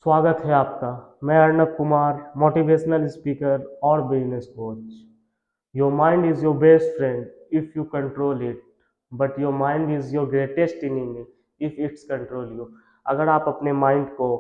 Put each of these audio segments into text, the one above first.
स्वागत है आपका। मैं अर्नब कुमार, मोटिवेशनल स्पीकर और business coach. Your mind is your best friend if you control it, but your mind is your greatest enemy if it's control you. अगर आप अपने mind को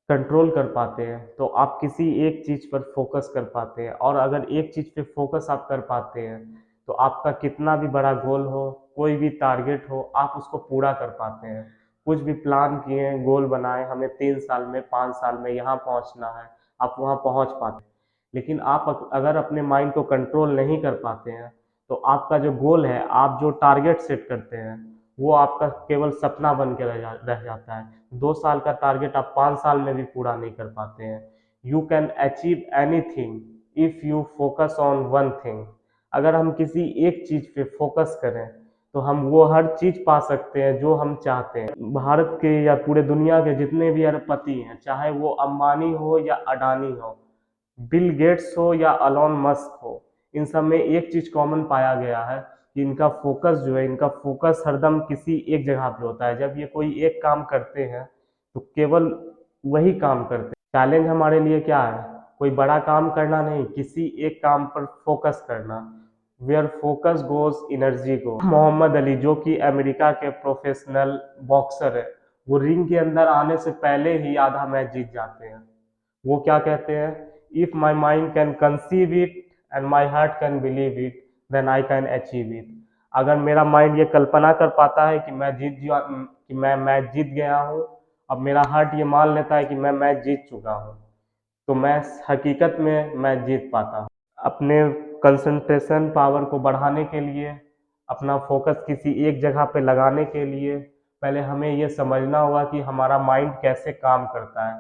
कंट्रोल कर पाते हैं तो आप किसी एक चीज़ पर फोकस कर पाते हैं, और अगर एक चीज़ पे फोकस आप कर पाते हैं तो आपका कितना भी बड़ा गोल हो, कोई भी टारगेट हो, आप उसको पूरा कर पाते हैं। कुछ भी प्लान किए हैं, गोल बनाए, हमें 3 साल में 5 साल में यहाँ पहुँचना है, आप वहाँ पहुँच पाते हैं। लेकिन आप अगर अपने माइंड को कंट्रोल नहीं कर पाते हैं तो आपका जो गोल है, आप जो टारगेट सेट करते हैं, वो आपका केवल सपना बन के रह जाता है। 2 साल का टारगेट आप 5 साल में भी पूरा नहीं कर पाते हैं। You can achieve anything if you focus on one thing. अगर हम किसी एक चीज पे फोकस करें तो हम वो हर चीज पा सकते हैं जो हम चाहते हैं। भारत के या पूरे दुनिया के जितने भी अरबपति हैं, चाहे वो अंबानी हो या अडानी हो, बिल गेट्स हो या अलोन मस्क हो, इन सब में एक चीज कॉमन पाया गया है कि इनका फोकस जो है, इनका फोकस हरदम किसी एक जगह पे होता है। जब ये कोई एक काम करते हैं तो केवल वही काम करते हैं। चैलेंज हमारे लिए क्या है? कोई बड़ा काम करना नहीं, किसी एक काम पर फोकस करना। वेयर फोकस गोज एनर्जी गो। मोहम्मद अली, जो कि अमेरिका के प्रोफेशनल बॉक्सर है, वो रिंग के अंदर आने से पहले ही आधा मैच जीत जाते हैं। वो क्या कहते हैं? If my mind can conceive it and my heart can believe it, then I can achieve it. अगर मेरा माइंड ये कल्पना कर पाता है कि मैं मैच जीत गया हूँ, अब मेरा हार्ट ये मान लेता है कि मैं मैच जीत चुका हूँ, तो मैं हकीकत में मैच जीत पाता हूँ। अपने कंसंट्रेशन पावर को बढ़ाने के लिए, अपना फोकस किसी एक जगह पे लगाने के लिए, पहले हमें ये समझना होगा कि हमारा माइंड कैसे काम करता है।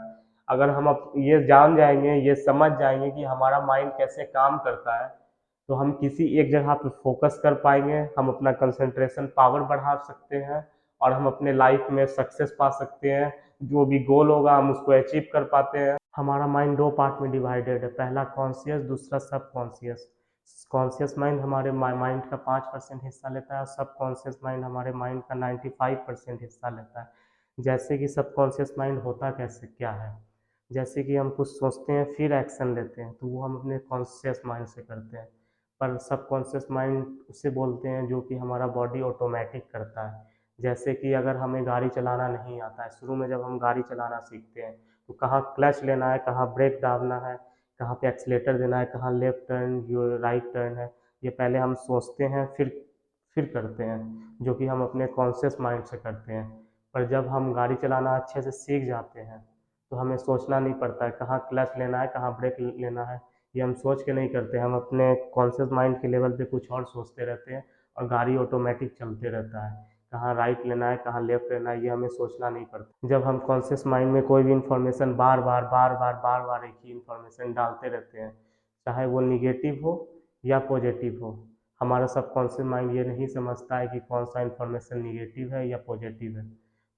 अगर हम ये जान जाएंगे, ये समझ जाएंगे कि हमारा माइंड कैसे काम करता है, तो हम किसी एक जगह पे फोकस कर पाएंगे, हम अपना कंसंट्रेशन पावर बढ़ा सकते हैं, और हम अपने लाइफ में सक्सेस पा सकते हैं। जो भी गोल होगा हम उसको अचीव कर पाते हैं। हमारा माइंड दो पार्ट में डिवाइडेड है, पहला कॉन्शियस, दूसरा सब कॉन्शियस। कॉन्शियस माइंड हमारे माइंड का 5% हिस्सा लेता है, सब कॉन्शियस माइंड हमारे माइंड का 95% हिस्सा लेता है। जैसे कि सब कॉन्शियस माइंड होता कैसे क्या है? जैसे कि हम कुछ सोचते हैं फिर एक्शन लेते हैं, तो वो हम अपने कॉन्शियस माइंड से करते हैं। पर सबकॉन्शियस माइंड उसे बोलते हैं जो कि हमारा बॉडी ऑटोमेटिक करता है। जैसे कि अगर हमें गाड़ी चलाना नहीं आता है, शुरू में जब हम गाड़ी चलाना सीखते हैं तो कहाँ क्लच लेना है, कहाँ ब्रेक दाबना है, कहाँ पे एक्सीलेटर देना है, कहाँ लेफ्ट टर्न यो राइट टर्न है, ये पहले हम सोचते हैं फिर करते हैं, जो कि हम अपने कॉन्शियस माइंड से करते हैं। पर जब हम गाड़ी चलाना अच्छे से सीख जाते हैं तो हमें सोचना नहीं पड़ता है कहाँ क्लच लेना है, कहाँ ब्रेक लेना है। ये हम सोच के नहीं करते, हम अपने कॉन्शियस माइंड के लेवल पे कुछ और सोचते रहते हैं, और गाड़ी ऑटोमेटिक चलते रहता है। कहाँ राइट लेना है, कहाँ लेफ्ट लेना है, ये हमें सोचना नहीं पड़ता। जब हम कॉन्शियस माइंड में कोई भी इंफॉर्मेशन बार बार एक ही इंफॉर्मेशन डालते रहते हैं, चाहे वो निगेटिव हो या पॉजिटिव हो, हमारा सबकॉन्शियस माइंड ये नहीं समझता है कि कौन सा इंफॉर्मेशन निगेटिव है या पॉजिटिव है।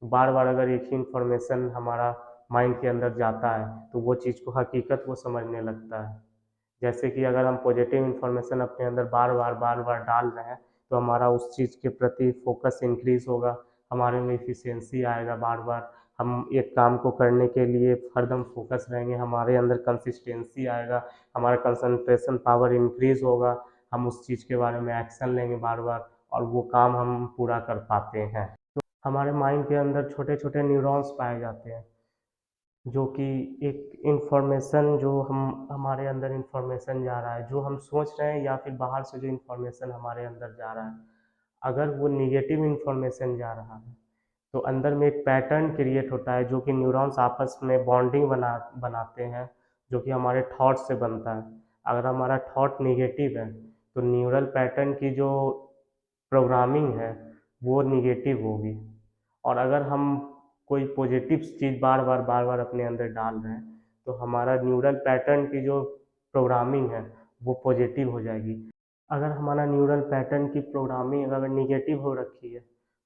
बार बार अगर एक ही इंफॉर्मेशन हमारा माइंड के अंदर जाता है तो वो चीज़ को हकीकत वो समझने लगता है। जैसे कि अगर हम पॉजिटिव इन्फॉर्मेशन अपने अंदर बार बार डाल रहे हैं तो हमारा उस चीज़ के प्रति फोकस इंक्रीज होगा, हमारे में इफिशियंसी आएगा। बार बार हम एक काम को करने के लिए हरदम फोकस रहेंगे, हमारे अंदर कंसिस्टेंसी आएगा, हमारा कंसंट्रेशन पावर इंक्रीज होगा, हम उस चीज़ के बारे में एक्शन लेंगे बार बार, और वो काम हम पूरा कर पाते हैं। हमारे माइंड के अंदर छोटे छोटे न्यूरॉन्स पाए जाते हैं, जो कि एक इंफॉर्मेशन जो हम हमारे अंदर इंफॉर्मेशन जा रहा है, जो हम सोच रहे हैं या फिर बाहर से जो इंफॉर्मेशन हमारे अंदर जा रहा है, अगर वो निगेटिव इंफॉर्मेशन जा रहा है तो अंदर में एक पैटर्न क्रिएट होता है, जो कि न्यूरॉन्स आपस में बॉन्डिंग बनाते हैं, जो कि हमारे थॉट से बनता है। अगर हमारा थॉट निगेटिव है तो न्यूरल पैटर्न की जो प्रोग्रामिंग है वो निगेटिव होगी। और अगर हम कोई पॉजिटिव चीज़ बार बार अपने अंदर डाल रहे हैं तो हमारा न्यूरल पैटर्न की जो प्रोग्रामिंग है वो पॉजिटिव हो जाएगी। अगर हमारा न्यूरल पैटर्न की प्रोग्रामिंग अगर निगेटिव हो रखी है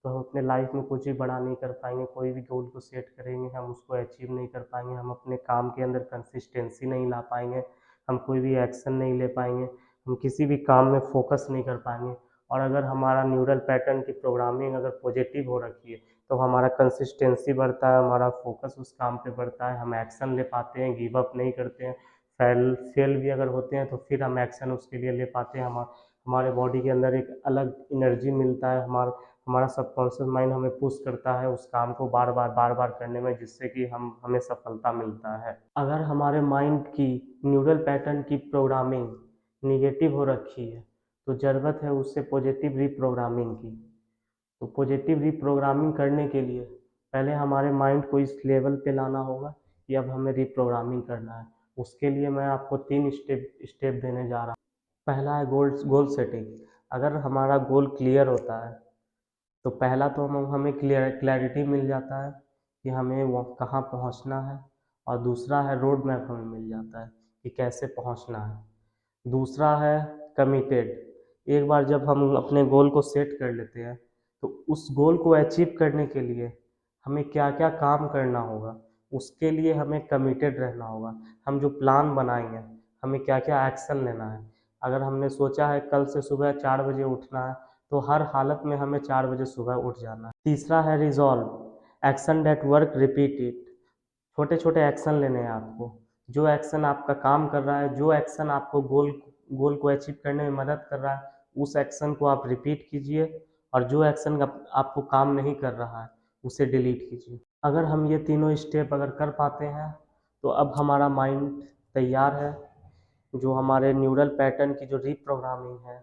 तो हम अपने लाइफ में कुछ भी बड़ा नहीं कर पाएंगे। कोई भी गोल को सेट करेंगे हम उसको अचीव नहीं कर पाएंगे, हम अपने काम के अंदर कंसिस्टेंसी नहीं ला पाएंगे, हम कोई भी एक्शन नहीं ले पाएंगे, हम किसी भी काम में फोकस नहीं कर पाएंगे। और अगर हमारा न्यूरल पैटर्न की प्रोग्रामिंग अगर पॉजिटिव हो रखी है तो हमारा कंसिस्टेंसी बढ़ता है, हमारा फोकस उस काम पे बढ़ता है, हम एक्शन ले पाते हैं, गिव अप नहीं करते हैं। फेल भी अगर होते हैं तो फिर हम एक्शन उसके लिए ले पाते हैं। हमारे बॉडी के अंदर एक अलग एनर्जी मिलता है, हमारा सबकॉन्शियस माइंड हमें पुश करता है उस काम को बार बार करने में, जिससे कि हमें सफलता मिलता है। अगर हमारे माइंड की न्यूरल पैटर्न की प्रोग्रामिंग निगेटिव हो रखी है तो ज़रूरत है उससे पॉजिटिव रीप्रोग्रामिंग की। तो पॉजिटिव रीप्रोग्रामिंग करने के लिए पहले हमारे माइंड को इस लेवल पे लाना होगा कि अब हमें रीप्रोग्रामिंग करना है। उसके लिए मैं आपको 3 स्टेप देने जा रहा हूँ। पहला है गोल सेटिंग। अगर हमारा गोल क्लियर होता है तो पहला तो हमें क्लैरिटी मिल जाता है कि हमें वो कहाँ पहुँचना है, और दूसरा है रोड मैप हमें मिल जाता है कि कैसे पहुँचना है। दूसरा है कमिटेड। एक बार जब हम अपने गोल को सेट कर लेते हैं तो उस गोल को अचीव करने के लिए हमें क्या क्या काम करना होगा, उसके लिए हमें कमिटेड रहना होगा। हम जो प्लान बनाएंगे हमें क्या क्या एक्शन लेना है। अगर हमने सोचा है कल से सुबह 4 बजे उठना है तो हर हालत में हमें 4 बजे सुबह उठ जाना है। तीसरा है resolve. Action that work repeat it. छोटे छोटे एक्शन लेने हैं आपको। जो एक्शन आपका काम कर रहा है, जो एक्शन आपको गोल को अचीव करने में मदद कर रहा है, उस एक्शन को आप रिपीट कीजिए, और जो एक्शन आपको काम नहीं कर रहा है उसे डिलीट कीजिए। अगर हम ये तीनों स्टेप अगर कर पाते हैं तो अब हमारा माइंड तैयार है, जो हमारे न्यूरल पैटर्न की जो रीप्रोग्रामिंग है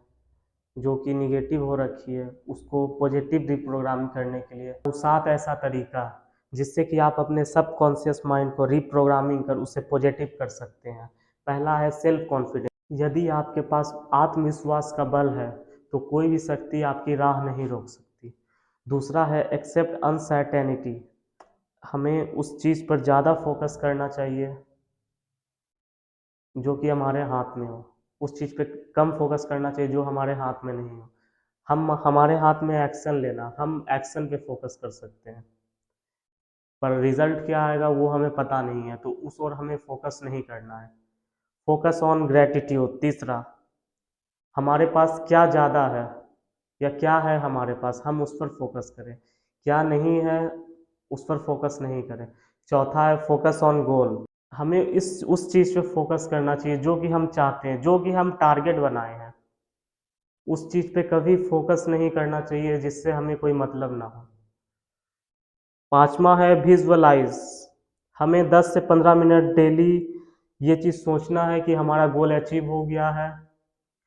जो कि निगेटिव हो रखी है उसको पॉजिटिव रिप्रोग्राम करने के लिए। तो 7 ऐसा तरीका जिससे कि आप अपने सबकॉन्शियस माइंड को रिप्रोग्रामिंग कर उसे पॉजिटिव कर सकते हैं। पहला है सेल्फ कॉन्फिडेंस। यदि आपके पास आत्मविश्वास का बल है तो कोई भी शक्ति आपकी राह नहीं रोक सकती। दूसरा है एक्सेप्ट अनसर्टेनिटी। हमें उस चीज़ पर ज़्यादा फोकस करना चाहिए जो कि हमारे हाथ में हो, उस चीज़ पे कम फोकस करना चाहिए जो हमारे हाथ में नहीं हो। हमारे हाथ में एक्शन लेना, हम एक्शन पे फोकस कर सकते हैं, पर रिजल्ट क्या आएगा वो हमें पता नहीं है, तो उस ओर हमें फोकस नहीं करना है। Focus on gratitude. तीसरा, हमारे पास क्या ज़्यादा है या क्या है हमारे पास, हम उस पर फोकस करें। क्या नहीं है उस पर फोकस नहीं करें। चौथा है फोकस ऑन गोल। हमें उस चीज़ पे फोकस करना चाहिए जो कि हम चाहते हैं, जो कि हम टारगेट बनाए हैं। उस चीज़ पे कभी फोकस नहीं करना चाहिए जिससे हमें कोई मतलब ना हो। पांचवा है विजुअलाइज। हमें 10 से 15 मिनट डेली ये चीज़ सोचना है कि हमारा गोल अचीव हो गया है,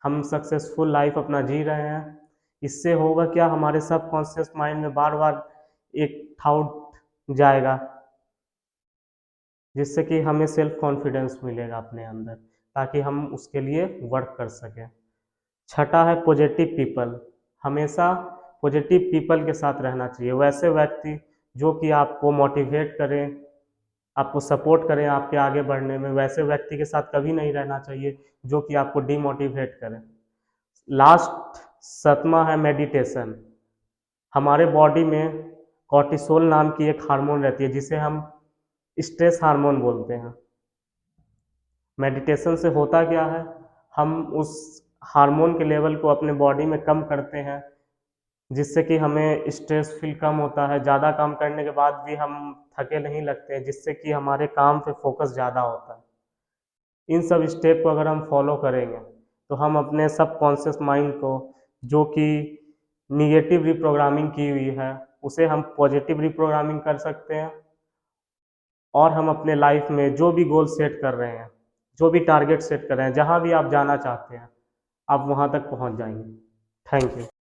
हम सक्सेसफुल लाइफ अपना जी रहे हैं। इससे होगा क्या, हमारे सबकॉन्शियस माइंड में बार बार एक थाउट जाएगा जिससे कि हमें सेल्फ कॉन्फिडेंस मिलेगा अपने अंदर, ताकि हम उसके लिए वर्क कर सकें। छठा है पॉजिटिव पीपल। हमेशा पॉजिटिव पीपल के साथ रहना चाहिए, वैसे व्यक्ति जो कि आपको मोटिवेट करें, आपको सपोर्ट करें आपके आगे बढ़ने में। वैसे व्यक्ति के साथ कभी नहीं रहना चाहिए जो कि आपको डिमोटिवेट करें। लास्ट 7वां है मेडिटेशन। हमारे बॉडी में कॉर्टिसोल नाम की एक हार्मोन रहती है जिसे हम स्ट्रेस हार्मोन बोलते हैं। मेडिटेशन से होता क्या है, हम उस हार्मोन के लेवल को अपने बॉडी में कम करते हैं, जिससे कि हमें स्ट्रेस फील कम होता है। ज़्यादा काम करने के बाद भी हम थके नहीं लगते हैं, जिससे कि हमारे काम पे फोकस ज़्यादा होता है। इन सब स्टेप को अगर हम फॉलो करेंगे तो हम अपने सबकॉन्शियस माइंड को, जो कि निगेटिव रिप्रोग्रामिंग की हुई है, उसे हम पॉजिटिव रिप्रोग्रामिंग कर सकते हैं, और हम अपने लाइफ में जो भी गोल सेट कर रहे हैं, जो भी टारगेट सेट कर रहे हैं, जहाँ भी आप जाना चाहते हैं, आप वहाँ तक पहुँच जाएंगे। Thank you.